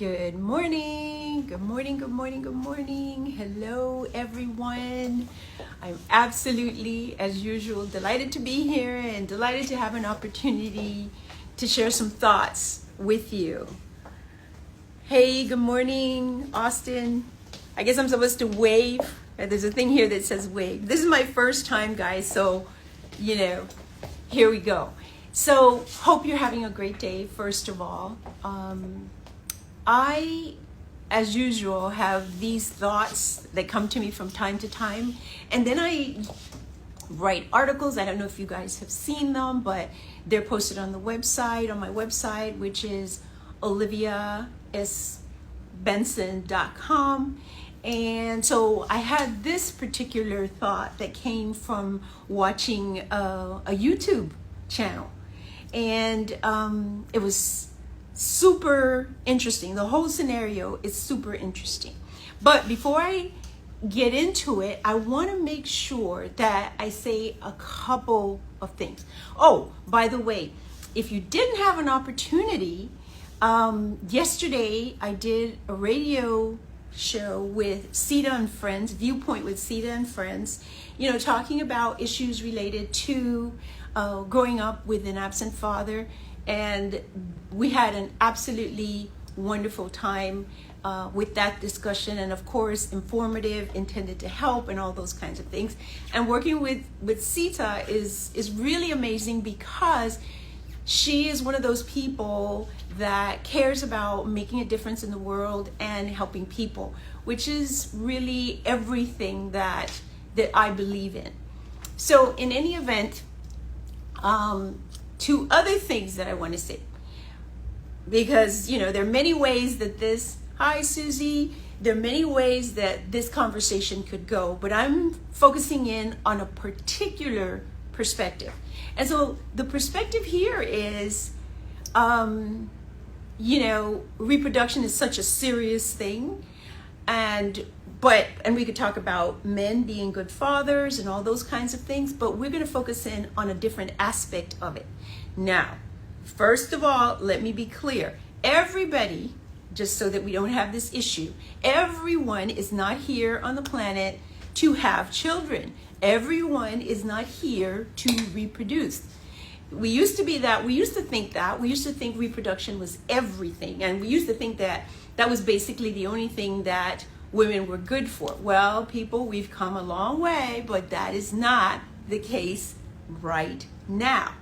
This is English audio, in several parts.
Good morning, good morning, good morning, good morning. Hello, everyone. I'm absolutely, as usual, delighted to be here and delighted to have an opportunity to share some thoughts with you. Hey, good morning, Austin. I guess I'm supposed to wave. There's a thing here that says wave. This is my first time, guys, so, here we go. So, hope you're having a great day, first of all. I, as usual, have these thoughts that come to me from time to time, and then I write articles. I don't know if you guys have seen them, but they're posted on my website, which is Olivia S. Benson.com. And so I had this particular thought that came from watching a YouTube channel, and it was super interesting. The whole scenario is super interesting. But before I get into it, I want to make sure that I say a couple of things. Oh, by the way, if you didn't have an opportunity, yesterday I did a radio show with Sita and Friends, Viewpoint with Sita and Friends, talking about issues related to growing up with an absent father. And we had an absolutely wonderful time with that discussion, and of course informative, intended to help, and all those kinds of things. And working with Sita is really amazing, because she is one of those people that cares about making a difference in the world and helping people, which is really everything that I believe in. So in any event, two other things that I want to say, because there are many ways that hi Susie, there are many ways that this conversation could go, but I'm focusing in on a particular perspective. And so the perspective here is, reproduction is such a serious thing, and we could talk about men being good fathers and all those kinds of things, but we're going to focus in on a different aspect of it. Now, first of all, let me be clear. Everybody, just so that we don't have this issue, everyone is not here on the planet to have children. Everyone is not here to reproduce. We used to think reproduction was everything, and we used to think that was basically the only thing that women were good for. Well, people, we've come a long way, but that is not the case right now.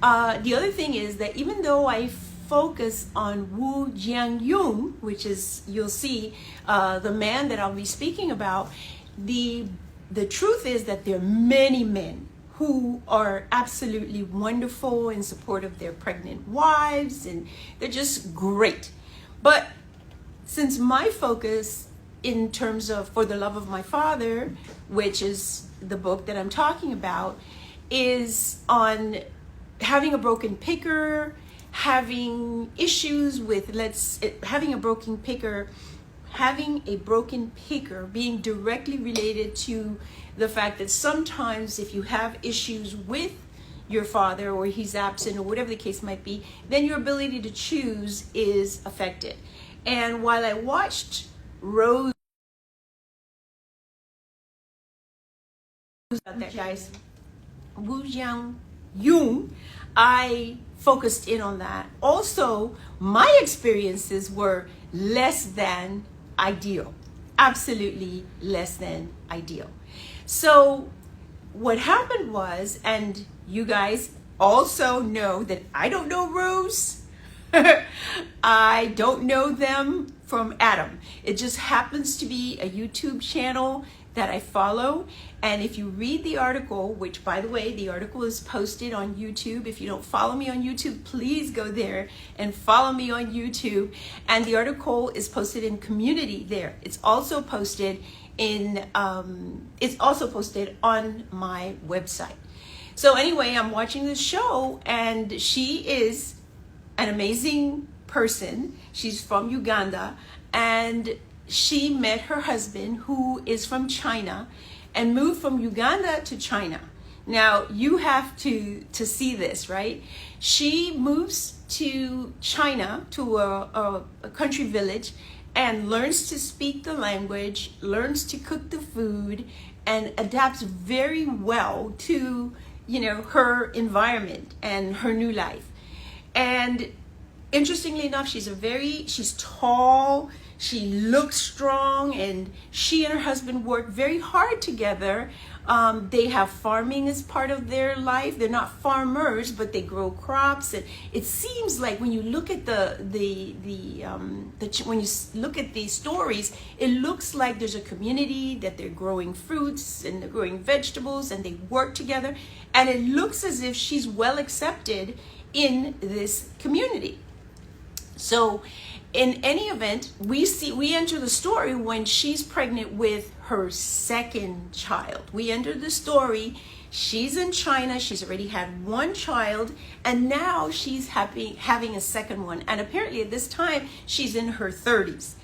The other thing is that even though I focus on Wu Jianyun, which is, you'll see, the man that I'll be speaking about, the truth is that there are many men who are absolutely wonderful in support of their pregnant wives, and they're just great. But since my focus in terms of For the Love of My Father, which is the book that I'm talking about, is on having a broken picker, having issues with having a broken picker being directly related to the fact that sometimes if you have issues with your father, or he's absent, or whatever the case might be, then your ability to choose is affected. And while I watched Rose, that guys, Wu Jianyun, I focused in on that. Also, my experiences were less than ideal, absolutely less than ideal. So what happened was, and you guys also know that I don't know Rose. I don't know them from Adam. It just happens to be a YouTube channel that I follow. And if you read the article, which, by the way, the article is posted on YouTube. If you don't follow me on YouTube, please go there and follow me on YouTube. And the article is posted in community there. It's also posted on my website. So anyway, I'm watching this show, and she is an amazing person. She's from Uganda, and she met her husband, who is from China, and moved from Uganda to China. Now, you have to see this, right? She moves to China, to a country village, and learns to speak the language, learns to cook the food, and adapts very well to, her environment and her new life. And interestingly enough, she's tall, she looks strong, and she and her husband work very hard together. They have farming as part of their life. They're not farmers, but they grow crops. And it seems like when you look at when you look at these stories, it looks like there's a community that they're growing fruits and they're growing vegetables and they work together. And it looks as if she's well accepted in this community. So in any event, we enter the story when she's pregnant with her second child. We enter the story, she's in China, she's already had one child, and now she's having a second one. And apparently at this time, she's in her 30s.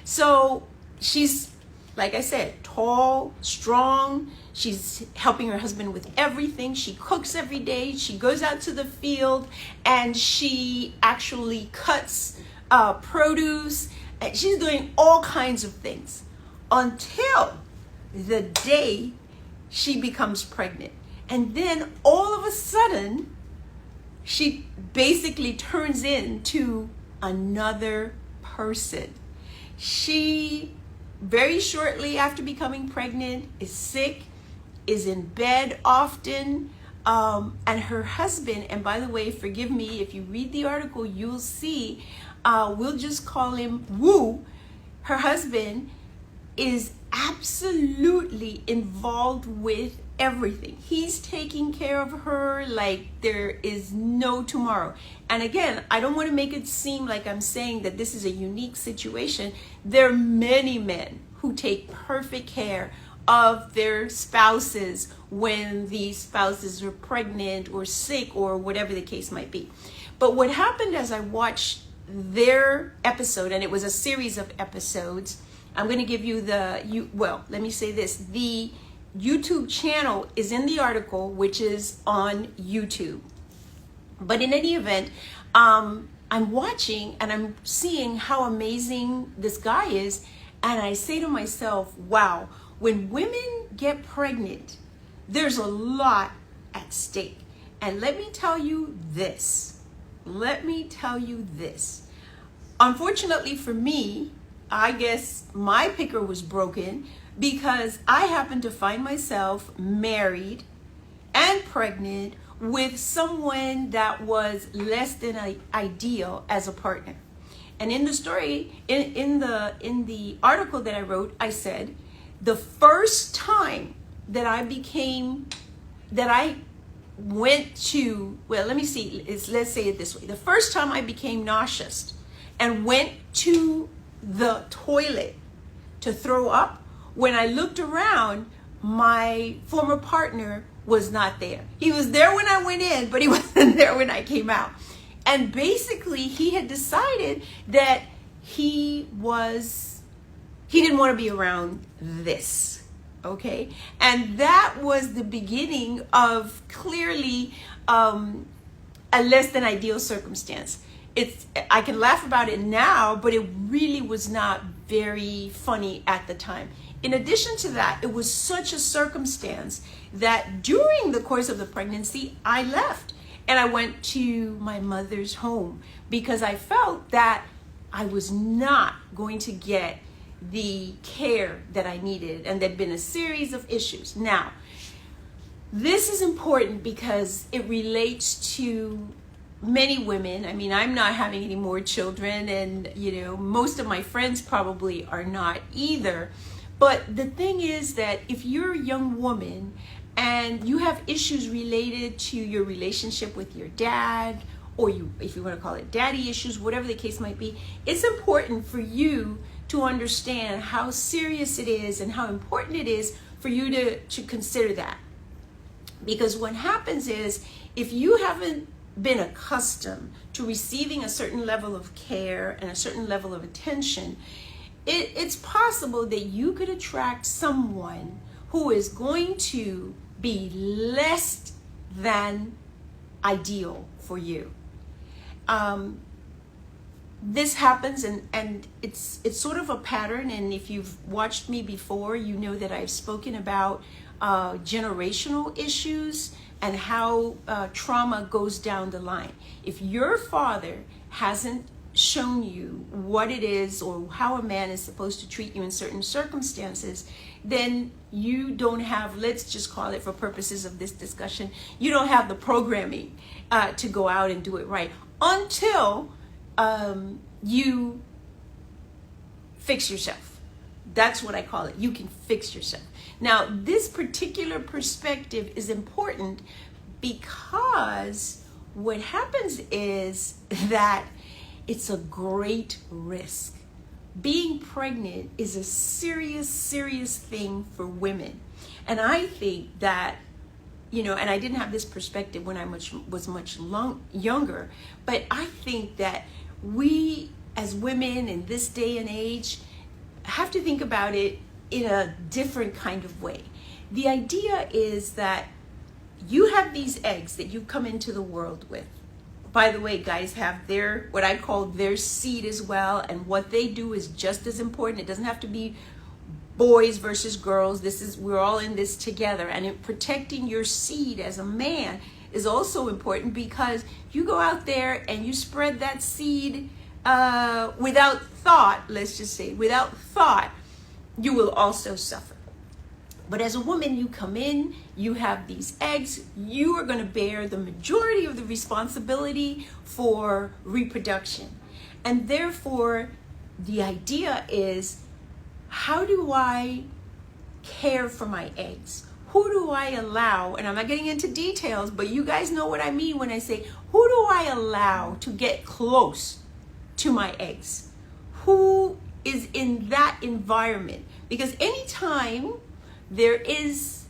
So she's, like I said, tall, strong. She's helping her husband with everything. She cooks every day. She goes out to the field and she actually cuts produce. And she's doing all kinds of things until the day she becomes pregnant. And then all of a sudden, she basically turns into another person. She, very shortly after becoming pregnant, is sick, is in bed often, and her husband, and by the way, forgive me, if you read the article, you'll see, we'll just call him Woo. Her husband is absolutely involved with everything. He's taking care of her like there is no tomorrow. And again, I don't want to make it seem like I'm saying that this is a unique situation. There are many men who take perfect care of their spouses when these spouses are pregnant or sick or whatever the case might be. But what happened as I watched their episode, and it was a series of episodes, I'm going to give you let me say this. The YouTube channel is in the article, which is on YouTube. But in any event, I'm watching and I'm seeing how amazing this guy is. And I say to myself, wow, when women get pregnant, there's a lot at stake. And let me tell you this. Unfortunately for me, I guess my picker was broken because I happened to find myself married and pregnant with someone that was less than ideal as a partner. And in the story, in the article that I wrote, I said, the first time that I went to, let's say it this way. The first time I became nauseous and went to the toilet to throw up, when I looked around, my former partner was not there. He was there when I went in, but he wasn't there when I came out. And basically, he had decided that he didn't want to be around this. Okay, and that was the beginning of clearly a less than ideal circumstance. I can laugh about it now, but it really was not very funny at the time. In addition to that, it was such a circumstance that during the course of the pregnancy, I left and I went to my mother's home because I felt that I was not going to get the care that I needed, and there'd been a series of issues. Now, this is important because it relates to many women. I mean, I'm not having any more children, and most of my friends probably are not either. But the thing is that if you're a young woman and you have issues related to your relationship with your dad, or if you want to call it daddy issues, whatever the case might be, it's important for you to understand how serious it is and how important it is for you to consider that. Because what happens is, if you haven't been accustomed to receiving a certain level of care and a certain level of attention, it's possible that you could attract someone who is going to be less than ideal for you. this happens, and it's sort of a pattern. And if you've watched me before, you know that I've spoken about generational issues and how trauma goes down the line. If your father hasn't shown you what it is or how a man is supposed to treat you in certain circumstances, then you don't have, let's just call it for purposes of this discussion, you don't have the programming to go out and do it right until you fix yourself. That's what I call it. You can fix yourself. Now, this particular perspective is important because what happens is that it's a great risk. Being pregnant is a serious, serious thing for women. And I think that, and I didn't have this perspective when I was much younger, but I think that we as women in this day and age have to think about it in a different kind of way. The idea is that you have these eggs that you come into the world with. By the way, guys have their, what I call their seed as well, and what they do is just as important. It doesn't have to be boys versus girls. We're all in this together. And protecting your seed as a man is also important, because you go out there and you spread that seed without thought, let's just say, without thought, you will also suffer. But as a woman, you come in, you have these eggs, you are going to bear the majority of the responsibility for reproduction. And therefore, the idea is, how do I care for my eggs? Who do I allow? And I'm not getting into details, but you guys know what I mean when I say, who do I allow to get close to my eggs? Who is in that environment? Because anytime there is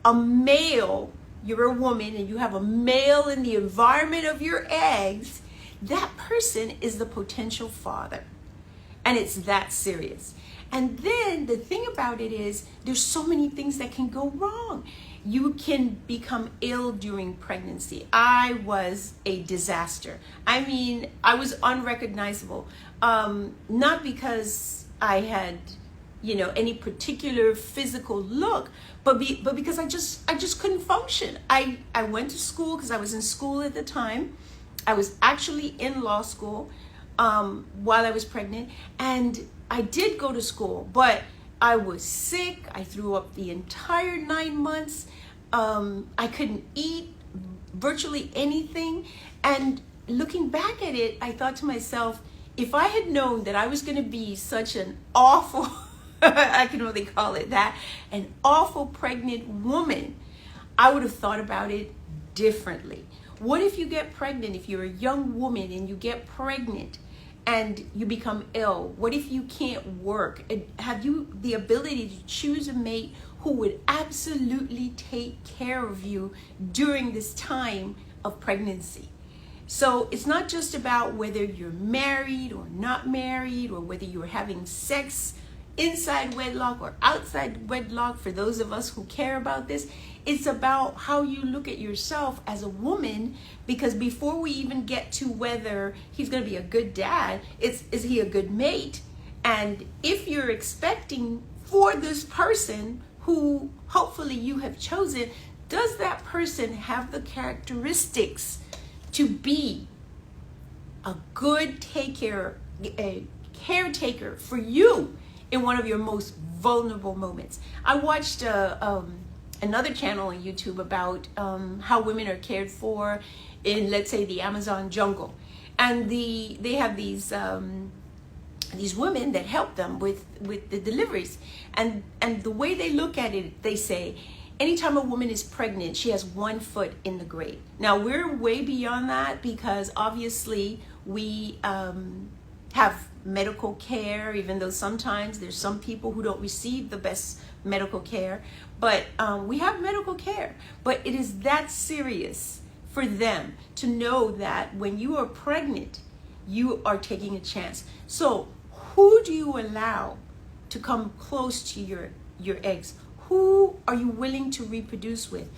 a male, you're a woman and you have a male in the environment of your eggs, that person is the potential father. And it's that serious. And then the thing about it is, there's so many things that can go wrong. You can become ill during pregnancy. I was a disaster. I mean, I was unrecognizable. Not because I had, any particular physical look, but because I just couldn't function. I went to school because I was in school at the time. I was actually in law school while I was pregnant, and I did go to school, but I was sick. I threw up the entire 9 months. I couldn't eat virtually anything. And looking back at it, I thought to myself, if I had known that I was going to be such an awful, I can only call it that, an awful pregnant woman, I would have thought about it differently. What if you get pregnant, if you're a young woman and you get pregnant and you become ill? What if you can't work? And have you the ability to choose a mate who would absolutely take care of you during this time of pregnancy? So it's not just about whether you're married or not married, or whether you're having sex inside wedlock or outside wedlock, for those of us who care about this. It's about how you look at yourself as a woman, because before we even get to whether he's going to be a good dad, is he a good mate? And if you're expecting for this person who hopefully you have chosen, does that person have the characteristics to be a good a caretaker for you in one of your most vulnerable moments? I watched another channel on YouTube about how women are cared for in, let's say, the Amazon jungle, and they have these women that help them with the deliveries, and the way they look at it, they say, anytime a woman is pregnant, she has 1 foot in the grave. Now, we're way beyond that, because obviously we have medical care, even though sometimes there's some people who don't receive the best medical care, but we have medical care. But it is that serious for them to know that when you are pregnant, you are taking a chance. So who do you allow to come close to your eggs? Who are you willing to reproduce with?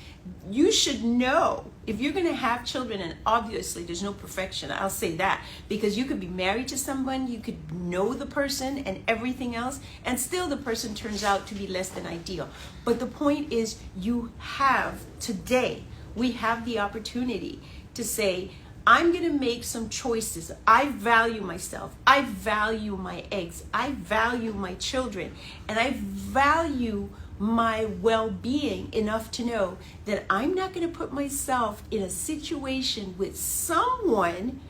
You should know if you're going to have children, and obviously there's no perfection. I'll say that, because you could be married to someone, you could know the person and everything else, and still the person turns out to be less than ideal. But the point is, you have today, we have the opportunity to say, I'm going to make some choices. I value myself. I value my eggs. I value my children. And I value my well-being enough to know that I'm not going to put myself in a situation with someone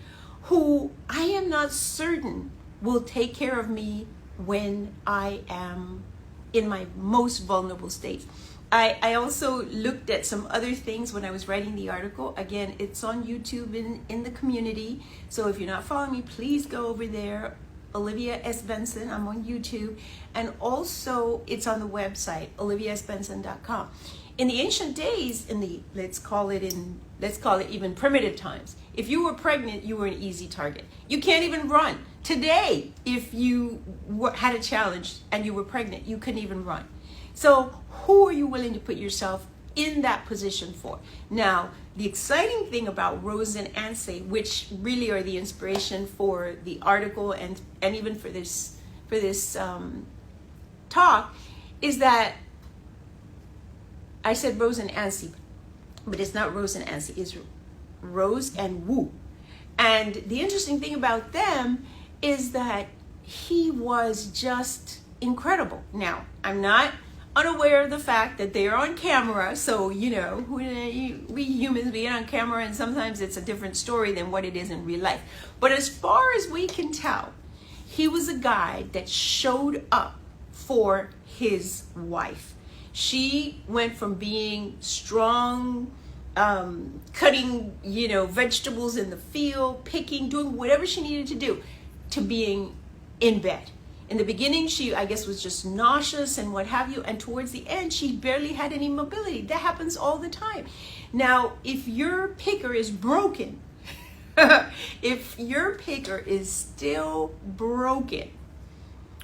who I am not certain will take care of me when I am in my most vulnerable state. I also looked at some other things when I was writing the article. Again, it's on YouTube in the community. So if you're not following me, please go over there. Olivia S. Benson, I'm on YouTube. And also it's on the website, oliviasbenson.com. In the ancient days, let's call it even primitive times, if you were pregnant, you were an easy target. You can't even run. Today, if you had a challenge and you were pregnant, you couldn't even run. So who are you willing to put yourself in that position for? Now, the exciting thing about Rose and Ansay, which really are the inspiration for the article and even for this talk, is that I said Rose and Ansay, but it's not Rose and Ansay, it's Rose and Wu. And the interesting thing about them is that he was just incredible. Now, I'm not unaware of the fact that they're on camera, so we humans being on camera, and sometimes it's a different story than what it is in real life. But as far as we can tell, he was a guy that showed up for his wife. She went from being strong, cutting vegetables in the field, picking, doing whatever she needed to do, to being in bed. In the beginning, she, I guess, was just nauseous and what have you. And towards the end, she barely had any mobility. That happens all the time. Now, if your picker is broken, if your picker is still broken,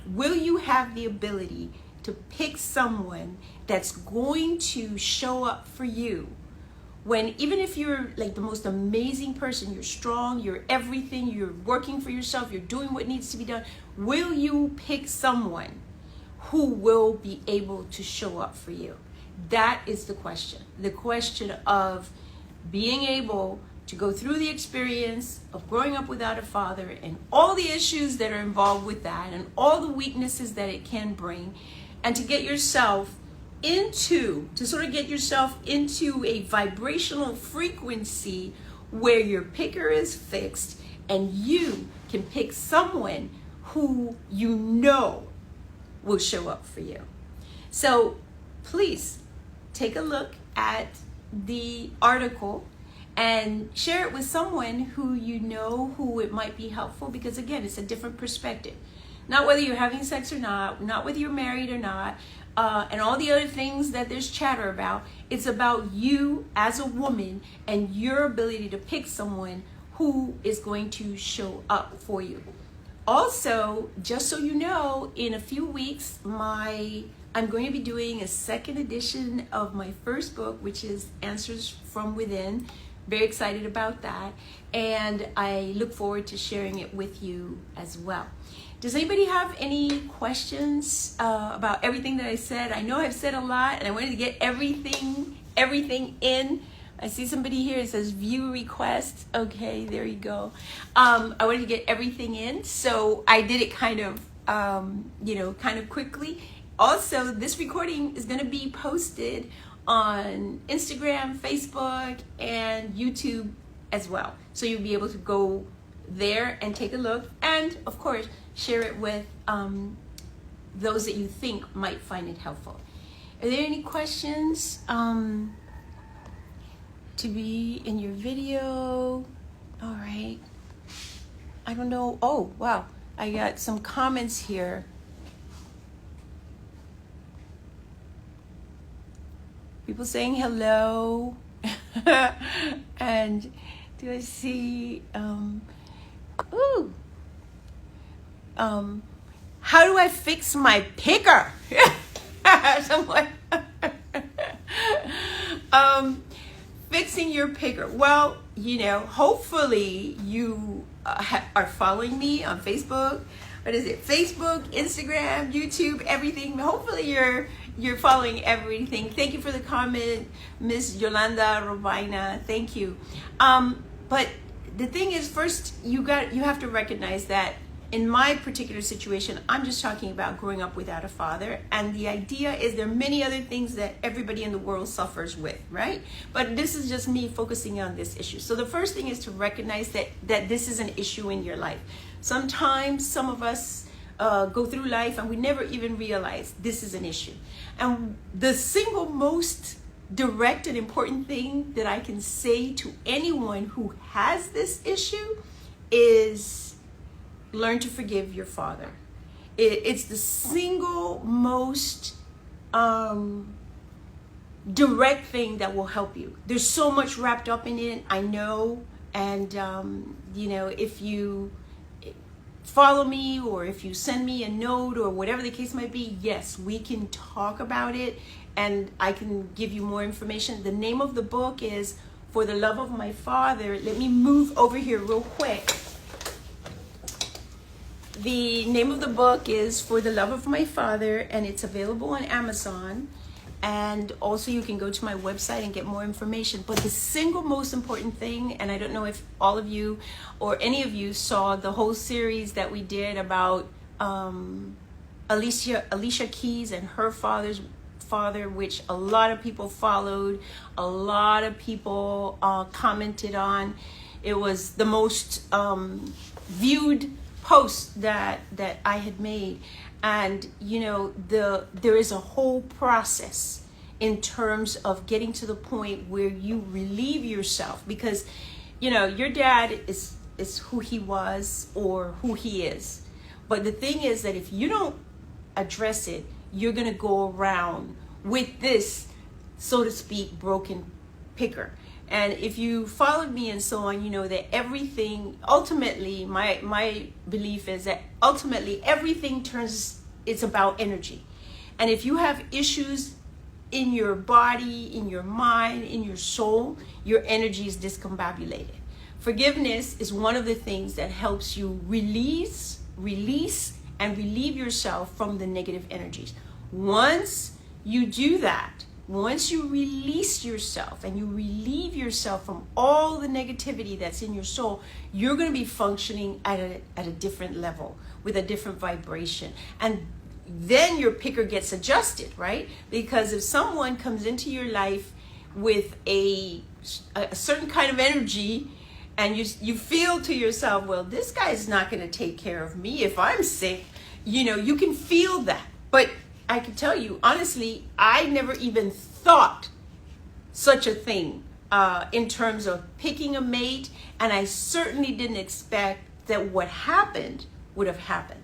will you have the ability to pick someone that's going to show up for you when, even if you're like the most amazing person, you're strong, you're everything, you're working for yourself, you're doing what needs to be done, will you pick someone who will be able to show up for you? That is the question. The question of being able to go through the experience of growing up without a father and all the issues that are involved with that and all the weaknesses that it can bring, and to get yourself into a vibrational frequency where your picker is fixed and you can pick someone who you know will show up for you. So please take a look at the article and share it with someone who you know who it might be helpful, because again, it's a different perspective. Not whether you're having sex or not whether you're married or not, and all the other things that there's chatter about. It's about you as a woman and your ability to pick someone who is going to show up for you. Also, just so you know, in a few weeks, I'm going to be doing a second edition of my first book, which is Answers from Within. Very excited about that, and I look forward to sharing it with you as well. Does anybody have any questions about everything that I said? I know I've said a lot, and I wanted to get everything in. I see somebody here that says view request. Okay, there you go. I wanted to get everything in, so I did it kind of quickly. Also, this recording is going to be posted on Instagram, Facebook, and YouTube as well. So you'll be able to go there and take a look, and of course, share it with those that you think might find it helpful. Are there any questions to be in your video? All right. I don't know. Oh, wow. I got some comments here. People saying hello. And do I see, how do I fix my picker? Someone, Fixing your picker. Well, hopefully you are following me on Facebook. What is it? Facebook, Instagram, YouTube, everything. Hopefully you're following everything. Thank you for the comment, Miss Yolanda Robina. Thank you. But the thing is, first you have to recognize that in my particular situation, I'm just talking about growing up without a father. And the idea is there are many other things that everybody in the world suffers with, right? But this is just me focusing on this issue. So the first thing is to recognize that this is an issue in your life. Sometimes some of us go through life and we never even realize this is an issue. And the single most direct and important thing that I can say to anyone who has this issue is learn to forgive your father. It's the single most direct thing that will help you. There's so much wrapped up in it, I know. And, if you follow me or if you send me a note or whatever the case might be, yes, we can talk about it and I can give you more information. The name of the book is For the Love of My Father. Let me move over here real quick. The name of the book is For the Love of My Father, and it's available on Amazon. And also you can go to my website and get more information. But the single most important thing, and I don't know if all of you or any of you saw the whole series that we did about Alicia Keys and her father, which a lot of people followed, a lot of people commented on. It was the most viewed post that I had made. And there is a whole process in terms of getting to the point where you relieve yourself, because your dad is who he was or who he is. But the thing is that if you don't address it, you're going to go around with this, so to speak, broken picker. And if you followed me and so on, you know that everything, ultimately, my belief is that ultimately everything it's about energy. And if you have issues in your body, in your mind, in your soul, your energy is discombobulated. Forgiveness is one of the things that helps you release, and relieve yourself from the negative energies. Once you do that, once you release yourself and you relieve yourself from all the negativity that's in your soul, you're going to be functioning at a different level with a different vibration. And then your picker gets adjusted, right? Because if someone comes into your life with a certain kind of energy and you feel to yourself, well, this guy's not going to take care of me if I'm sick, you can feel that. But I can tell you, honestly, I never even thought such a thing in terms of picking a mate, and I certainly didn't expect that what happened would have happened.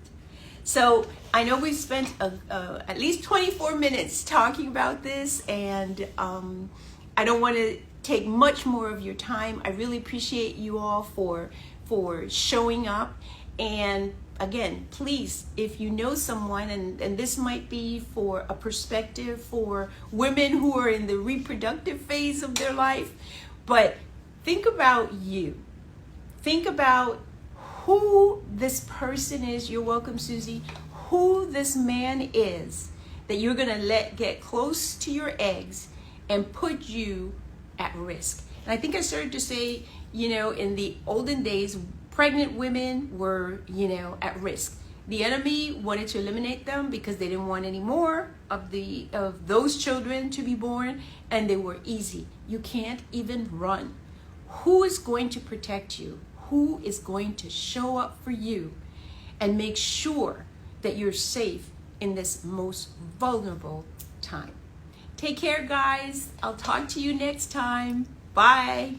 So I know we spent at least 24 minutes talking about this, and I don't want to take much more of your time. I really appreciate you all for showing up. And again, please, if you know someone, and this might be for a perspective for women who are in the reproductive phase of their life, but think about you. Think about who this person is. You're welcome, Susie. Who this man is that you're going to let get close to your eggs and put you at risk. And I think I started to say, in the olden days, pregnant women were, at risk. The enemy wanted to eliminate them because they didn't want any more of those children to be born, and they were easy. You can't even run. Who is going to protect you? Who is going to show up for you and make sure that you're safe in this most vulnerable time? Take care, guys. I'll talk to you next time. Bye.